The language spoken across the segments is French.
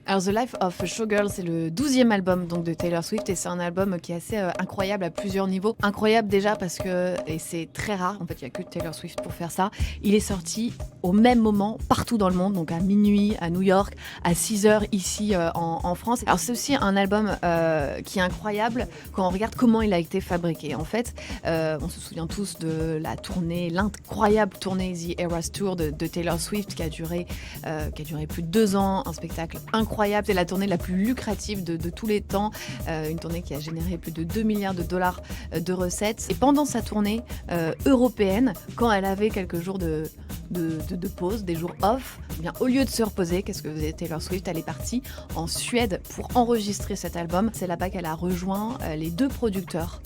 Alors The Life of a Showgirl, c'est le 12e album donc de Taylor Swift et c'est un album qui est assez incroyable à plusieurs niveaux. Incroyable déjà parce que, et c'est très rare, en fait il n'y a que Taylor Swift pour faire ça, il est sorti au même moment partout dans le monde, donc à minuit à New York, à 6 heures ici en France. Alors c'est aussi un album qui est incroyable quand on regarde comment il a été fabriqué. En fait, on se souvient tous de la tournée, l'incroyable tournée The Eras Tour de Taylor Swift qui a duré plus de 2 ans, un spectacle incroyable. C'est la tournée la plus lucrative de tous les temps, une tournée qui a généré plus de 2 milliards de dollars de recettes. Et pendant sa tournée européenne, quand elle avait quelques jours de pause, des jours off, eh bien, au lieu de se reposer, qu'est-ce que faisait Taylor Swift? Elle est partie en Suède pour enregistrer cet album. C'est là-bas qu'elle a rejoint les 2 producteurs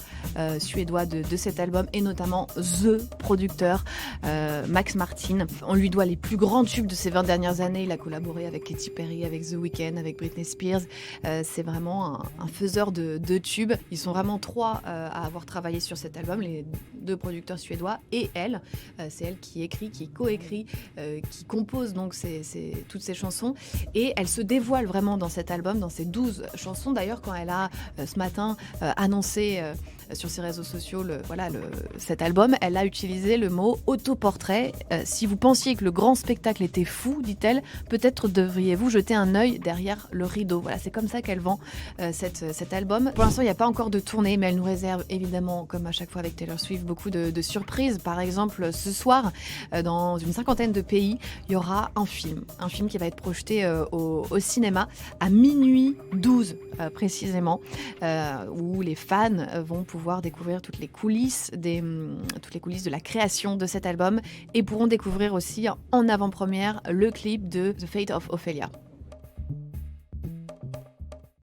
suédois de cet album et notamment The producteur Max Martin. On lui doit les plus grands tubes de ces 20 dernières années. Il a collaboré avec Katy Perry, avec The Weeknd, avec Britney Spears. C'est vraiment un faiseur de tubes. Ils sont vraiment 3 à avoir travaillé sur cet album, les 2 producteurs suédois et elle. C'est elle qui écrit, qui coécrit, qui compose donc toutes ces chansons. Et elle se dévoile vraiment dans cet album, dans ces 12 chansons. D'ailleurs, quand elle a ce matin annoncé sur ses réseaux sociaux cet album, elle a utilisé le mot autoportrait. Si vous pensiez que le grand spectacle était fou, dit-elle, peut-être devriez-vous jeter un œil derrière le rideau. Voilà, c'est comme ça qu'elle vend cet album. Pour l'instant, il n'y a pas encore de tournée, mais elle nous réserve évidemment, comme à chaque fois avec Taylor Swift, beaucoup de surprises. Par exemple, ce soir, dans une 50aine de pays, il y aura un film qui va être projeté au cinéma à minuit 12 précisément, où les fans vont pouvoir découvrir toutes les coulisses de la création de cet album et pourront découvrir aussi en avant-première le clip de The Fate of Ophelia.